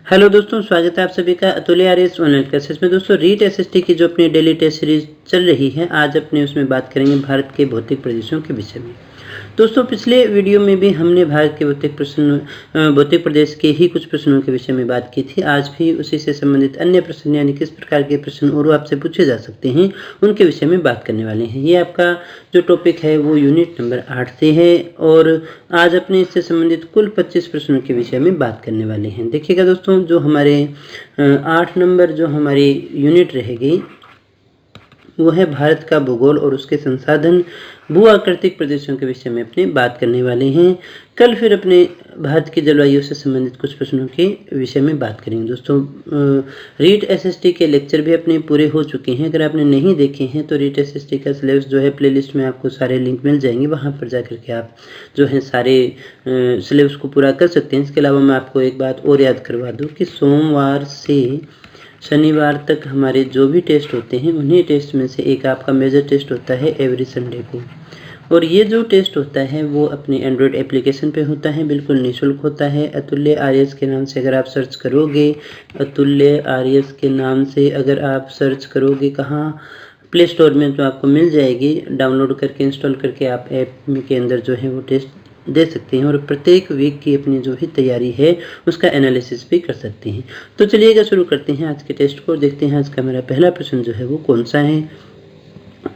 Hello दोस्तों, स्वागत है आप सभी का अतुल्य आर्यस ऑनलाइन क्लासेस में। दोस्तों, रीट एसएसटी की जो अपनी डेली टेस्ट सीरीज चल रही है, आज अपने उसमें बात करेंगे भारत के भौतिक प्रदेशों के विषय में। दोस्तों, पिछले वीडियो में भी हमने भारत के भौतिक प्रदेश के ही कुछ प्रश्नों के विषय में बात की थी। आज भी उसी से संबंधित अन्य प्रश्न यानी किस प्रकार के प्रश्न और आपसे पूछे जा सकते हैं उनके विषय में बात करने वाले हैं। ये आपका जो टॉपिक है वो यूनिट नंबर 8 से है और आज अपने इससे संबंधित कुल 25 प्रश्नों के विषय में बात करने वाले हैं। देखिएगा दोस्तों, जो हमारे 8 नंबर जो हमारी यूनिट रहेगी वो है भारत का भूगोल और उसके संसाधन, भू आकृतिक प्रदेशों के विषय में अपने बात करने वाले हैं। कल फिर अपने भारत की जलवायु से संबंधित कुछ प्रश्नों के विषय में बात करेंगे। दोस्तों, रीट एसएसटी के लेक्चर भी अपने पूरे हो चुके हैं। अगर आपने नहीं देखे हैं तो रीट एसएसटी का सिलेबस जो है प्लेलिस्ट में आपको सारे लिंक मिल जाएंगे, वहाँ पर जाकर के आप जो है सारे सिलेबस को पूरा कर सकते हैं। इसके अलावा मैं आपको एक बात और याद करवा दूँ कि सोमवार से शनिवार तक हमारे जो भी टेस्ट होते हैं उन्हीं टेस्ट में से एक आपका मेजर टेस्ट होता है एवरी संडे को, और ये जो टेस्ट होता है वो अपने एंड्रॉयड एप्लीकेशन पे होता है, बिल्कुल निःशुल्क होता है। अतुल्य आर्यस के नाम से अगर आप सर्च करोगे, अतुल्य आर्यस के नाम से अगर आप सर्च करोगे कहाँ, प्ले स्टोर में, तो आपको मिल जाएगी। डाउनलोड करके इंस्टॉल करके आप ऐप के अंदर जो है वो टेस्ट दे सकते हैं और प्रत्येक वीक की अपनी जो भी तैयारी है उसका एनालिसिस भी कर सकते हैं। तो चलिएगा शुरू करते हैं आज के टेस्ट को। देखते हैं आज का मेरा पहला प्रश्न जो है वो कौन सा है।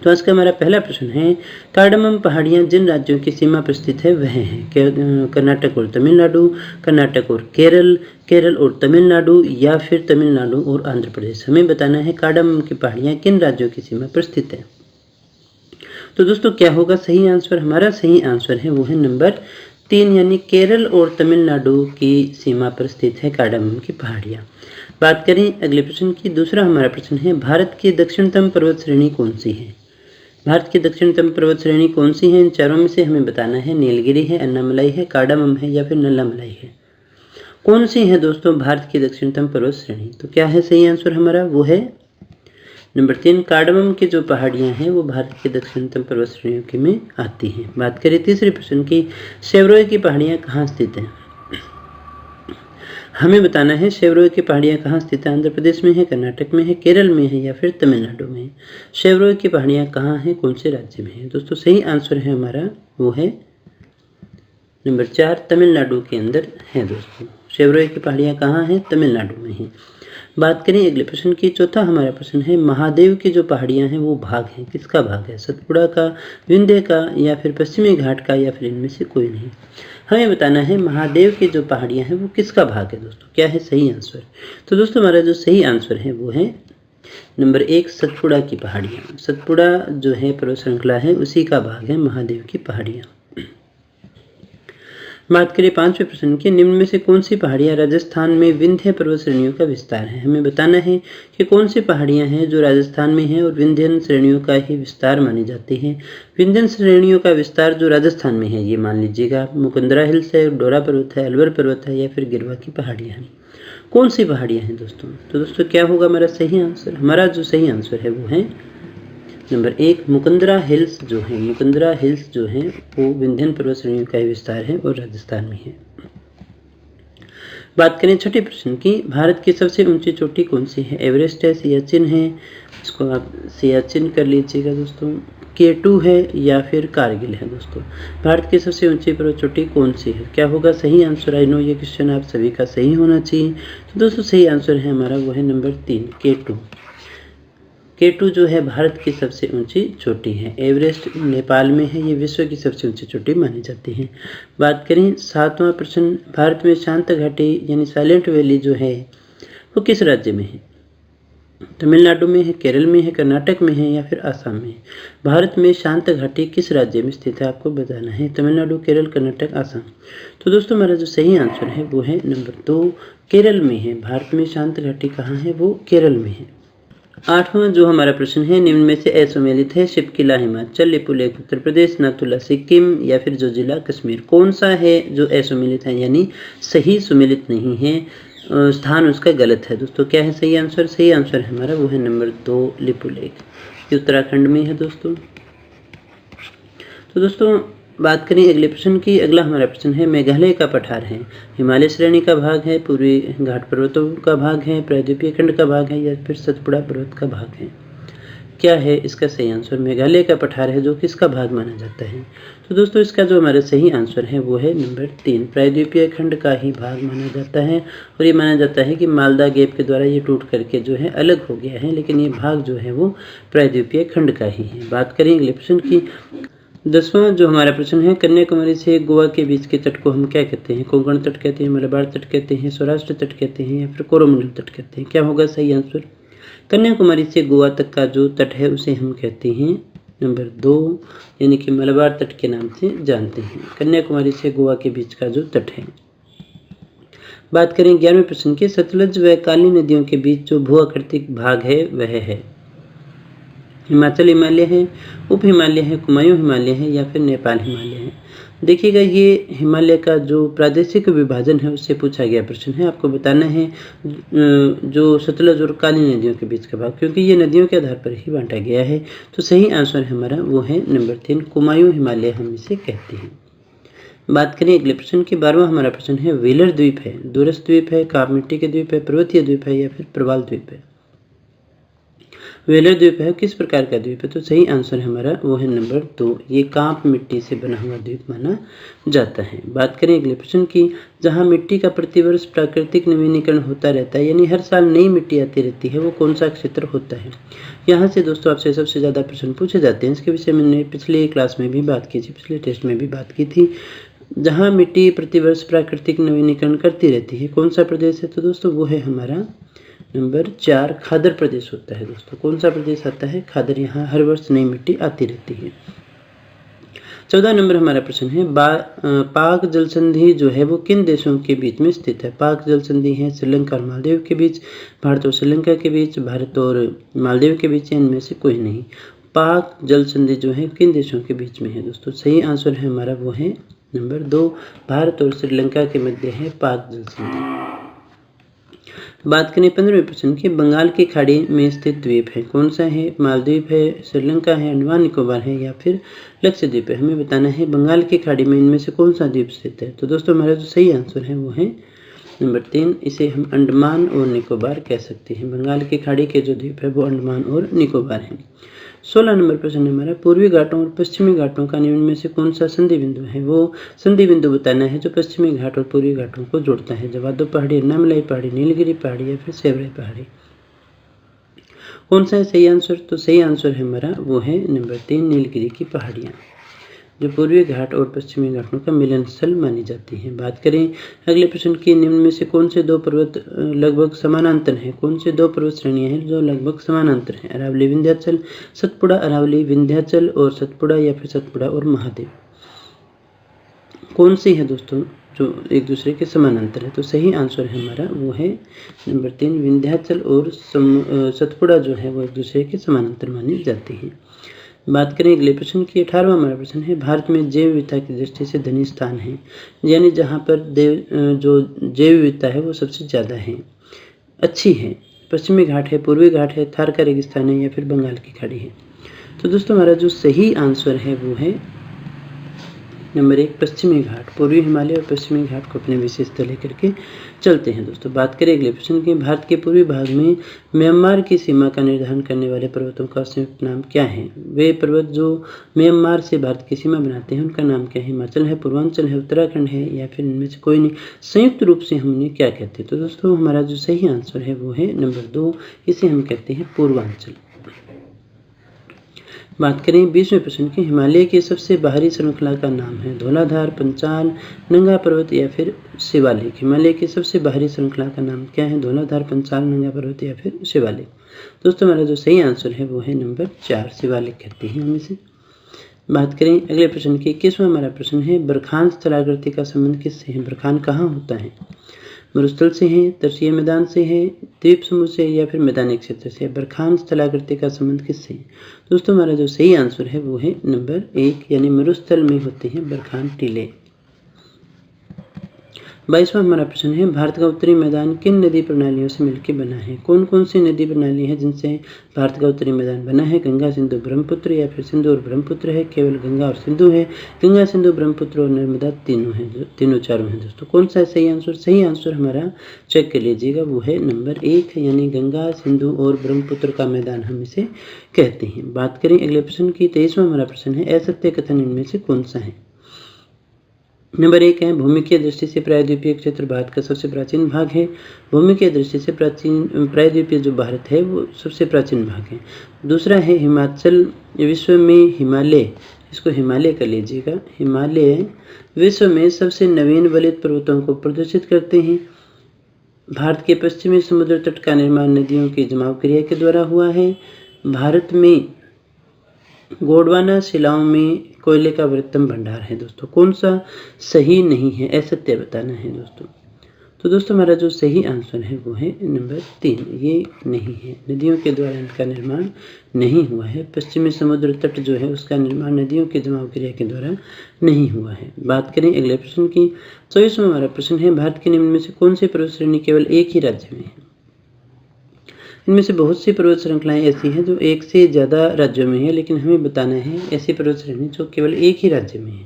तो आज का हमारा पहला प्रश्न है, कार्डमम पहाड़ियाँ जिन राज्यों की सीमा पर स्थित है वह हैं कर्नाटक और तमिलनाडु, कर्नाटक और केरल, केरल और तमिलनाडु, या फिर तमिलनाडु और आंध्र प्रदेश। हमें बताना है कार्डमम की पहाड़ियाँ किन राज्यों की सीमा पर स्थित है। तो दोस्तों, क्या होगा सही आंसर? हमारा सही आंसर है वो है नंबर 3, यानी केरल और तमिलनाडु की सीमा पर स्थित है कार्डमम की पहाड़ियाँ। बात करें अगले प्रश्न की। दूसरा हमारा प्रश्न है, भारत की दक्षिणतम पर्वत श्रेणी कौन सी है? भारत की दक्षिणतम पर्वत श्रेणी कौन सी है? इन चारों में से हमें बताना है। नीलगिरी है, अन्नामलाई है, कार्डमम है, या फिर नल्लामलाई है। कौन सी है दोस्तों भारत की दक्षिणतम पर्वत श्रेणी? तो क्या है सही आंसर हमारा? वो है नंबर 3, कार्डमम की जो पहाड़ियाँ हैं वो भारत की दक्षिणतम पर्वत श्रेणियों के में आती हैं। बात करें तीसरे प्रश्न की, सेवरोय की पहाड़ियाँ कहाँ स्थित हैं? हमें बताना है सेवरोय की पहाड़ियाँ कहाँ स्थित है। आंध्र प्रदेश में है, कर्नाटक में है, केरल में है, या फिर तमिलनाडु में है। सेवरोय की पहाड़ियाँ कहाँ हैं, कौन से राज्य में है? दोस्तों, सही आंसर है हमारा वो है नंबर 4, तमिलनाडु के अंदर है। दोस्तों, सेवरोय की पहाड़ियाँ कहाँ हैं? तमिलनाडु में है। बात करें अगले प्रश्न की। चौथा हमारा प्रश्न है, महादेव की जो पहाड़ियाँ हैं वो भाग हैं, किसका भाग है? सतपुड़ा का, विंध्य का, या फिर पश्चिमी घाट का, या फिर इनमें से कोई नहीं। हमें बताना है महादेव की जो पहाड़ियाँ हैं वो किसका भाग है। दोस्तों, क्या है सही आंसर? तो दोस्तों, हमारा जो सही आंसर है वो है नंबर 1, सतपुड़ा की पहाड़ियाँ। सतपुड़ा जो है पर्वत श्रृंखला है उसी का भाग है महादेव की पहाड़ियाँ। बात करें पांचवें प्रश्न की, निम्न में से कौन सी पहाड़ियाँ राजस्थान में विंध्य पर्वत श्रेणियों का विस्तार है? हमें बताना है कि कौन सी पहाड़ियाँ हैं जो राजस्थान में हैं और विंध्यन श्रेणियों का ही विस्तार मानी जाती हैं। विंध्यन श्रेणियों का विस्तार जो राजस्थान में है, ये मान लीजिएगा मुकुंदरा हिल्स है, डोरा पर्वत है, अलवर पर्वत है, या फिर गिरवा की पहाड़ियाँ हैं। कौन सी पहाड़ियाँ हैं दोस्तों? तो दोस्तों, क्या होगा हमारा सही आंसर? हमारा जो सही आंसर है वो है नंबर 1, मुकुंदरा हिल्स जो है। मुकुंदरा हिल्स जो है वो विंध्यन पर्वत श्रेणियों का विस्तार है और राजस्थान में है। बात करें छठे प्रश्न की, भारत की सबसे ऊंची चोटी कौन सी है? एवरेस्ट है, सियाचिन है, इसको आप सियाचिन कर लीजिएगा दोस्तों, K2 है, या फिर कारगिल है। दोस्तों, भारत की सबसे ऊंची पर्वत चोटी कौन सी है? क्या होगा सही आंसर? आई नो ये क्वेश्चन आप सभी का सही होना चाहिए। तो दोस्तों, सही आंसर है हमारा वो है नंबर 3, K2। K2 जो है भारत की सबसे ऊंची चोटी है। एवरेस्ट नेपाल में है, ये विश्व की सबसे ऊंची चोटी मानी जाती है। बात करें सातवां प्रश्न, भारत में शांत घाटी यानी साइलेंट वैली जो है वो किस राज्य में है? तमिलनाडु में है, केरल में है, कर्नाटक में है, या फिर आसाम में है। भारत में शांत घाटी किस राज्य में स्थित है आपको बताना है। तमिलनाडु, केरल, कर्नाटक, आसाम। तो दोस्तों, हमारा जो सही आंसर है वो है नंबर 2, केरल में है। भारत में शांत घाटी कहाँ है? वो केरल में है। आठवां जो हमारा प्रश्न है, निम्न में से असुमेलित है। शिपकिला हिमाचल, लिपुलेख उत्तर प्रदेश, नाथुला सिक्किम, या फिर जोजिला कश्मीर। कौन सा है जो असुमेलित है यानी सही सुमेलित नहीं है, स्थान उसका गलत है? दोस्तों, क्या है सही आंसर? सही आंसर हमारा वो है नंबर 2, लिपुलेख, ये उत्तराखंड में है। दोस्तों, तो दोस्तों बात करें अगले प्रश्न की। अगला हमारा प्रश्न है मेघालय का पठार है, हिमालय श्रेणी का भाग है, पूर्वी घाट पर्वतों का भाग है, प्रायद्वीपीय खंड का भाग है या फिर सतपुड़ा पर्वत का भाग है। क्या है इसका सही आंसर? मेघालय का पठार है जो किसका भाग माना जाता है? तो दोस्तों इसका जो हमारा सही आंसर है वो है नंबर 3, प्रायद्वीपीय खंड का ही भाग माना जाता है। और ये माना जाता है कि मालदा गैप के द्वारा ये टूट करके जो है अलग हो गया है, लेकिन ये भाग जो है वो प्रायद्वीपीय खंड का ही है। बात करें अगले प्रश्न की। 10वां जो हमारा प्रश्न है, कन्याकुमारी से गोवा के बीच के तट को हम क्या कहते हैं? कोंकण तट कहते हैं, मलबार तट कहते हैं, सौराष्ट्र तट कहते हैं या फिर कोरोमंडल तट कहते हैं। क्या होगा सही आंसर? कन्याकुमारी से गोवा तक का जो तट है उसे हम कहते हैं नंबर 2, यानी कि मलबार तट के नाम से जानते हैं। कन्याकुमारी से गोवा के बीच का जो तट है। बात करें 11वें प्रश्न की। सतलज व काली नदियों के बीच जो भू आकृतिक भाग है वह है हिमाचल हिमालय है, उप हिमालय है, कुमायूं हिमालय है या फिर नेपाल हिमालय है। देखिएगा ये हिमालय का जो प्रादेशिक विभाजन है उससे पूछा गया प्रश्न है। आपको बताना है जो सतलज और काली नदियों के बीच का भाग, क्योंकि ये नदियों के आधार पर ही बांटा गया है। तो सही आंसर हमारा वो है नंबर 3, कुमायूं हिमालय हम इसे कहते हैं। बात करें अगले प्रश्न की। 12वां हमारा प्रश्न है, व्हीलर द्वीप है, दूरस्थ द्वीप है, काप मिट्टी के द्वीप है, पर्वतीय द्वीप है या फिर प्रवाल द्वीप है। व्हीलर द्वीप है किस प्रकार का द्वीप है? तो सही आंसर हमारा वो है नंबर 2, ये कांप मिट्टी से बना हुआ द्वीप माना जाता है। बात करें अगले प्रश्न की। जहां मिट्टी का प्रतिवर्ष प्राकृतिक नवीनीकरण होता रहता है, यानी हर साल नई मिट्टी आती रहती है, वो कौन सा क्षेत्र होता है? यहाँ से दोस्तों आपसे सबसे ज़्यादा प्रश्न पूछे जाते हैं। इसके विषय में मैंने पिछले क्लास में भी बात की थी, पिछले टेस्ट में भी बात की थी। जहाँ मिट्टी प्रतिवर्ष प्राकृतिक नवीनीकरण करती रहती है, कौन सा प्रदेश है? तो दोस्तों वो है हमारा नंबर 4, खादर प्रदेश होता है। दोस्तों कौन सा प्रदेश आता है? खादर। यहाँ हर वर्ष नई मिट्टी आती रहती है। 14 नंबर हमारा प्रश्न है, पाक जल संधि जो है वो किन देशों के बीच में स्थित है? पाक जल संधि है श्रीलंका और मालदीव के बीच, भारत और श्रीलंका के बीच, भारत और मालदीव के बीच, इनमें से कोई नहीं। पाक जल संधि जो है किन देशों के बीच में है? दोस्तों सही आंसर है हमारा वो है नंबर 2, भारत और श्रीलंका के मध्य है पाक जल संधि। बात करें 15वें प्रश्न की। बंगाल की खाड़ी में स्थित द्वीप है, कौन सा है? मालदीव है, श्रीलंका है, अंडमान निकोबार है या फिर लक्षद्वीप है। हमें बताना है बंगाल की खाड़ी में इनमें से कौन सा द्वीप स्थित है। तो दोस्तों हमारा जो सही आंसर है वो है नंबर 3, इसे हम अंडमान और निकोबार कह सकते हैं। बंगाल की खाड़ी के जो द्वीप है वो अंडमान और निकोबार है। 16 नंबर प्रश्न हमारा, पूर्वी घाटों और पश्चिमी घाटों का निम्न में से कौन सा संधि बिंदु है? वो संधि बिंदु बताना है जो पश्चिमी घाट और पूर्वी घाटों को जोड़ता है। जवादो पहाड़ी, अन्नामलाई पहाड़ी, नीलगिरी पहाड़ी या फिर सेवराई पहाड़ी। कौन सा है सही आंसर? तो सही आंसर है हमारा वो है नंबर 3, नीलगिरी की पहाड़ियाँ, जो पूर्वी घाट और पश्चिमी घाटों का मिलन स्थल मानी जाती हैं। बात करें अगले प्रश्न की। निम्न में से कौन से 2 पर्वत लगभग समानांतर हैं? कौन से 2 पर्वत श्रेणियां हैं जो लगभग समानांतर हैं? अरावली विंध्याचल, सतपुड़ा, अरावली विंध्याचल और सतपुड़ा या फिर सतपुड़ा और महादेव। कौन सी है दोस्तों जो एक दूसरे के समानांतर है? तो सही आंसर है हमारा वो है नंबर 3, विंध्याचल और सतपुड़ा जो है वो एक दूसरे के समानांतर मानी जाती हैं। बात करें अगले प्रश्न की। 18वां हमारा प्रश्न है, भारत में जैव विविधता की दृष्टि से धनी स्थान है, यानी जहाँ पर जो जैव विविधता है वो सबसे ज़्यादा है, अच्छी है। पश्चिमी घाट है, पूर्वी घाट है, थार का रेगिस्तान है या फिर बंगाल की खाड़ी है। तो दोस्तों हमारा जो सही आंसर है वो है नंबर 1, पश्चिमी घाट। पूर्वी हिमालय और पश्चिमी घाट को अपने विशेषता लेकर के चलते हैं। दोस्तों बात करें अगले प्रश्न की। भारत के पूर्वी भाग में म्यांमार की सीमा का निर्धारण करने वाले पर्वतों का संयुक्त नाम क्या है? वे पर्वत जो म्यांमार से भारत की सीमा बनाते हैं उनका नाम क्या है? हिमाचल है, पूर्वांचल है, उत्तराखंड है या फिर इनमें से कोई नहीं। संयुक्त रूप से हम उन्हें क्या कहते हैं? तो दोस्तों हमारा जो सही आंसर है वो है नंबर 2, इसे हम कहते हैं पूर्वांचल। बात करें 20वें प्रश्न की। हिमालय की सबसे बाहरी श्रृंखला का नाम है? धौलाधार, पंचाल, नंगा पर्वत या फिर शिवालिक। हिमालय की सबसे बाहरी श्रृंखला का नाम क्या है? धौलाधार, पंचाल, नंगा पर्वत या फिर शिवालिक। दोस्तों हमारा जो सही आंसर है वो है नंबर 4, शिवालिक कहते हैं हम इसे। बात करें अगले प्रश्न की। 21वां हमारा प्रश्न है, बरखान स्थलाकृति का संबंध किससे है? बरखान कहाँ होता है? मरुस्थल से है, तटीय मैदान से है, द्वीप समूह से या फिर मैदानी क्षेत्र से। बरखान स्थलाकृति का संबंध किससे है? दोस्तों हमारा जो सही आंसर है वो है नंबर 1, यानी मरुस्थल में होते हैं बरखान टीले। 22वां हमारा प्रश्न है, भारत का उत्तरी मैदान किन नदी प्रणालियों से मिलकर बना है? कौन कौन सी नदी प्रणाली है जिनसे भारत का उत्तरी मैदान बना है? गंगा, सिंधु, ब्रह्मपुत्र, या फिर सिंधु और ब्रह्मपुत्र है, केवल गंगा और सिंधु है, गंगा, सिंधु, ब्रह्मपुत्र और नर्मदा तीनों हैं, तीनों चारों हैं दोस्तों। कौन सा है सही आंसर? सही आंसर हमारा चेक कर लीजिएगा, वो है नंबर 1 यानी गंगा, सिंधु और ब्रह्मपुत्र का मैदान हम इसे कहते हैं। बात करें अगले प्रश्न की, 23वां हमारा प्रश्न है, असत्य कथन इनमें से कौन सा है? नंबर 1 है, भूमि की दृष्टि से प्रायद्वीपीय क्षेत्र भारत का सबसे प्राचीन भाग है। भूमि की दृष्टि से प्रायद्वीपीय जो भारत है वो सबसे प्राचीन भाग है। दूसरा है, हिमाचल विश्व में हिमालय, इसको हिमालय कर लीजिएगा, हिमालय विश्व में सबसे नवीन वलित पर्वतों को प्रदर्शित करते हैं। भारत के पश्चिमी समुद्र तट का निर्माण नदियों की जमाव क्रिया के द्वारा हुआ है। भारत में गोंडवाना शिलाओं में कोयले का बृहत्तम भंडार है दोस्तों। कौन सा सही नहीं है, असत्य बताना है दोस्तों। तो दोस्तों हमारा जो सही आंसर है वो है नंबर 3, ये नहीं है, नदियों के द्वारा इनका निर्माण नहीं हुआ है। पश्चिमी समुद्र तट जो है उसका निर्माण नदियों के जमाव क्रिया के द्वारा नहीं हुआ है। बात करें अगले प्रश्न की, 24वां हमारा प्रश्न है, भारत के निम्न में से कौन सी पर्वत श्रेणी केवल एक ही राज्य में है? इनमें से बहुत सी पर्वत श्रृंखलाएं ऐसी हैं जो एक से ज़्यादा राज्यों में है, लेकिन हमें बताना है ऐसी पर्वत श्रेणी जो केवल एक ही राज्य में है।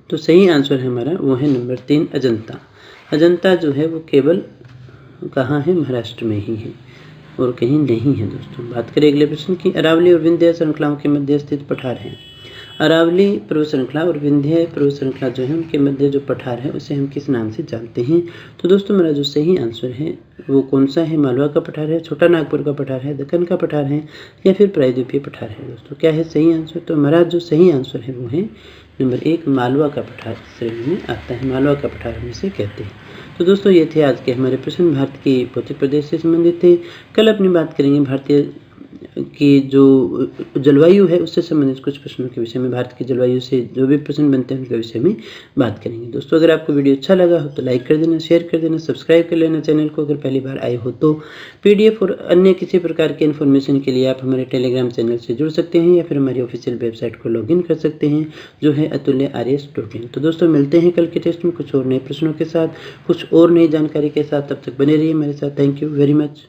तो सही आंसर है हमारा वो है नंबर 3, अजंता। अजंता जो है वो केवल कहाँ है? महाराष्ट्र में ही है और कहीं नहीं है दोस्तों। बात करें अगले प्रश्न की, अरावली और विंध्य श्रृंखलाओं के मध्य स्थित पठार है। अरावली पर्वत श्रृंखला और विंध्य पर्वत श्रृंखला जो है उनके मध्य जो पठार है उसे हम किस नाम से जानते हैं? तो दोस्तों मेरा जो सही आंसर है वो कौन सा है? मालवा का पठार है, छोटा नागपुर का पठार है, दक्कन का पठार है, या फिर प्रायद्वीपीय पठार है दोस्तों। क्या है सही आंसर? तो हमारा जो सही आंसर है वो है नंबर 1, मालवा का पठार श्रेणी में आता है, मालवा का पठार हम इसे कहते हैं। तो दोस्तों ये थे आज के हमारे प्रश्न, भारत के भौतिक प्रदेश से संबंधित थे। कल अपनी बात करेंगे भारतीय की जो जलवायु है उससे संबंधित कुछ प्रश्नों के विषय में, भारत की जलवायु से जो भी प्रश्न बनते हैं उनके विषय में बात करेंगे। दोस्तों अगर आपको वीडियो अच्छा लगा हो तो लाइक कर देना, शेयर कर देना, सब्सक्राइब कर लेना चैनल को। अगर पहली बार आए हो तो PDF और अन्य किसी प्रकार के इन्फॉर्मेशन के लिए आप हमारे टेलीग्राम चैनल से जुड़ सकते हैं या फिर हमारी ऑफिशियल वेबसाइट को लॉगिन कर सकते हैं जो है atulyaryas.in। तो दोस्तों मिलते हैं कल के टेस्ट में कुछ और नए प्रश्नों के साथ, कुछ और नई जानकारी के साथ। तब तक बने रहिए मेरे साथ। Thank you very much.